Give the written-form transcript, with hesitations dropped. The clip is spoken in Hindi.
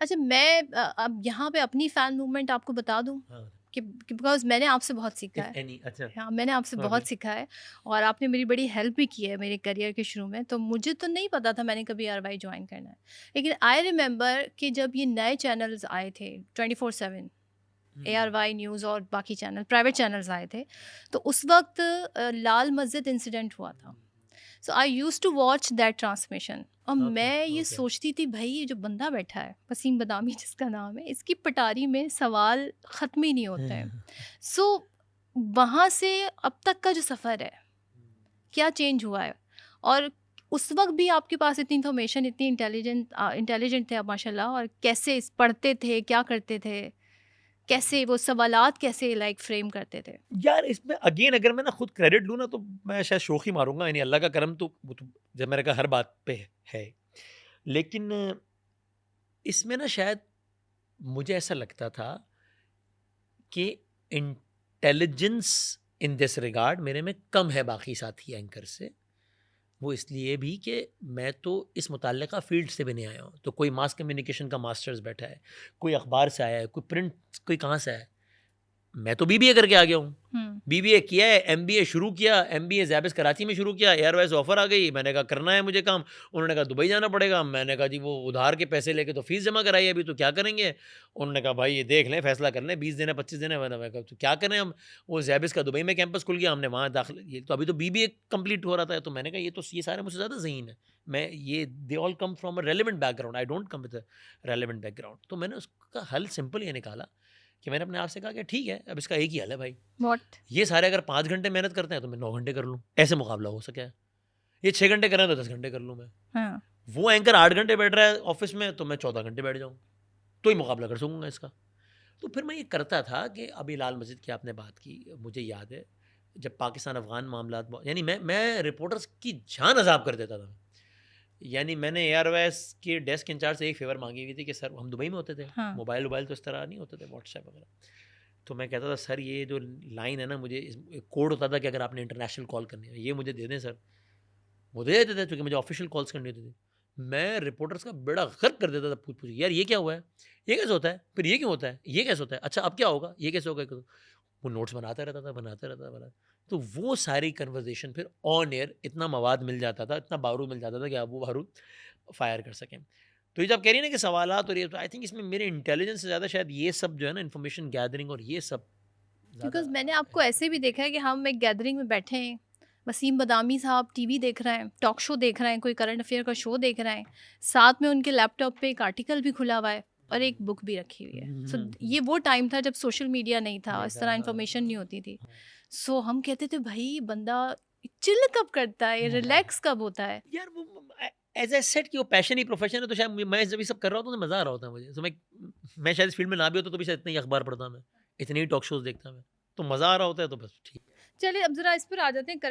अच्छा, मैं अब यहाँ पे अपनी फ़ैन मूवमेंट आपको बता दूँ हाँ, कि बिकॉज़ मैंने आपसे बहुत सीखा इफ है। एनी। अच्छा। हाँ, मैंने आपसे ओके। बहुत सीखा है और आपने मेरी बड़ी हेल्प भी की है मेरे करियर के शुरू में, तो मुझे तो नहीं पता था मैंने कभी ARY जॉइन करना है। लेकिन आई रिमेंबर कि जब ये नए चैनल्स आए थे 24/7 हम्म। ARY न्यूज़ और बाकी चैनल प्राइवेट चैनल्स आए थे, तो उस वक़्त लाल मस्जिद इंसिडेंट हुआ था। So I used to watch that transmission और ओके। मैं ये ओके। सोचती थी भाई ये जो बंदा बैठा है वसीम बदामी जिसका नाम है, इसकी पटारी में सवाल ख़त्म ही नहीं होते हैं। सो वहाँ से अब तक का जो सफ़र है, क्या चेंज हुआ है? और उस वक़्त भी आपके पास इतनी इन्फॉर्मेशन, इतनी इंटेलिजेंट थे आप माशाल्लाह, और कैसे पढ़ते थे, क्या करते थे? कैसे वो सवालात कैसे लाइक फ्रेम करते थे? यार इसमें अगेन अगर मैं ना खुद क्रेडिट लूँ ना तो मैं शायद शोखी मारूंगा, यानी अल्लाह का करम तो वो तो जब मैंने कहा हर बात पे है। लेकिन इसमें ना शायद मुझे ऐसा लगता था कि इंटेलिजेंस इन दिस रिगार्ड मेरे में कम है बाकी साथी एंकर से। वो इसलिए भी कि मैं तो इस मुतल्लिका फ़ील्ड से भी नहीं आया हूँ। तो कोई मास कम्युनिकेशन का मास्टर्स बैठा है, कोई अखबार से आया है, कोई प्रिंट, कोई कहाँ से आया है। मैं तो बीबीए करके आ गया हूँ। हुँ। बीबीए किया है, एमबीए शुरू किया, एमबीए ज़ैबिस कराची में शुरू किया, एयरवेज़ ऑफ़र आ गई, मैंने कहा करना है मुझे काम। उन्होंने कहा दुबई जाना पड़ेगा, मैंने कहा जी वो उधार के पैसे लेके तो फ़ीस जमा कराई है अभी, तो क्या करेंगे? उन्होंने कहा भाई ये देख लें, फ़ैसला कर लें, 20 देना 25 देना। मैंने कहा तो क्या करें हम? वो ज़ैबिस का दुबई में कैंपस खुल गया, हमने वहाँ दाखिल, ये तो अभी तो बीबीए कंप्लीट हो रहा था, तो मैंने कहा ये तो ये सारे मुझसे ज़्यादा ज़हीन है। मैं ये they all come from a relevant background, I don't come with a relevant background. तो मैंने उसका हल सिंपल ये निकाला कि मैंने अपने आप से कहा कि ठीक है, अब इसका एक ही हल है भाई। व्हाट? ये सारे अगर 5 घंटे मेहनत करते हैं तो मैं 9 घंटे कर लूँ, ऐसे मुकाबला हो सके। ये 6 घंटे कर रहे हैं तो 10 घंटे कर लूँ मैं। हाँ। वो एंकर 8 घंटे बैठ रहा है ऑफ़िस में तो मैं 14 घंटे बैठ जाऊँ, तो ही मुकाबला कर सकूँगा इसका। तो फिर मैं ये करता था कि अभी लाल मस्जिद की आपने बात की, मुझे याद है जब पाकिस्तान अफ़गान मामलात यानी मैं रिपोर्टर्स की जान अज़ाब कर देता था। यानी मैंने एयरवेज़ के डेस्क इंचार्ज से एक फ़ेवर माँगी हुई थी कि सर हम दुबई में होते थे, हाँ। मोबाइल-वोबाइल तो इस तरह नहीं होते थे, व्हाट्सएप वगैरह। तो मैं कहता था सर ये जो लाइन है ना, मुझे एक कोड होता था कि अगर आपने इंटरनेशनल कॉल करनी है ये मुझे दे दें सर। वो दे देते थे क्योंकि मुझे ऑफिशियल कॉल्स करनी होती थी। मैं रिपोर्टर्स का बेड़ा गर्क कर देता था पूछ-पूछ के, यार ये क्या हुआ है? ये कैसे होता है? फिर ये क्यों होता है? ये कैसे होता है? अच्छा अब क्या होगा? ये कैसे होगा? वो नोट्स बनाता रहता था, बनाता रहता था, बनाता। तो वो सारी कन्वर्सेशन फिर ऑन एयर इतना मवाद मिल जाता था, इतना बारूद मिल जाता था कि आप वो बारूद फायर कर सकें। तो ये जो आप कह रही हैं ना कि सवालात और ये, तो आई थिंक इसमें मेरे इंटेलिजेंस से ज़्यादा शायद ये सब जो है ना इन्फॉर्मेशन गैदरिंग और ये सब ज़्यादा बिकॉज़ मैंने आपको है। ऐसे भी देखा है कि हम एक गैदरिंग में बैठे हैं, वसीम बदामी साहब टीवी देख रहे हैं, टॉक शो देख रहे हैं, कोई करंट अफेयर का शो देख रहे हैं, साथ में उनके लैपटॉप पे एक आर्टिकल भी खुला हुआ है और एक बुक भी रखी हुई है। सो ये वो टाइम था जब सोशल मीडिया नहीं था, नहीं इस था, तरह हाँ, इन्फॉर्मेशन हाँ, नहीं होती थी। हाँ। सो हम कहते थे भाई बंदा चिल कब करता है, रिलैक्स कब होता है? यार वो एज़ आई सेड कि वो पैशन ही प्रोफेशन है, तो शायद मैं जब ये सब कर रहा होता हूँ तो मज़ा आ रहा होता है मुझे। तो मैं शायद इस फील्ड में ना भी होता तो भी शायद इतने ही अखबार पढ़ता मैं, इतने ही टॉक शोज़ देखता मैं। तो मज़ा आ रहा होता है तो बस ठीक है। चलिए अब ज़रा इस पर आ जाते हैं।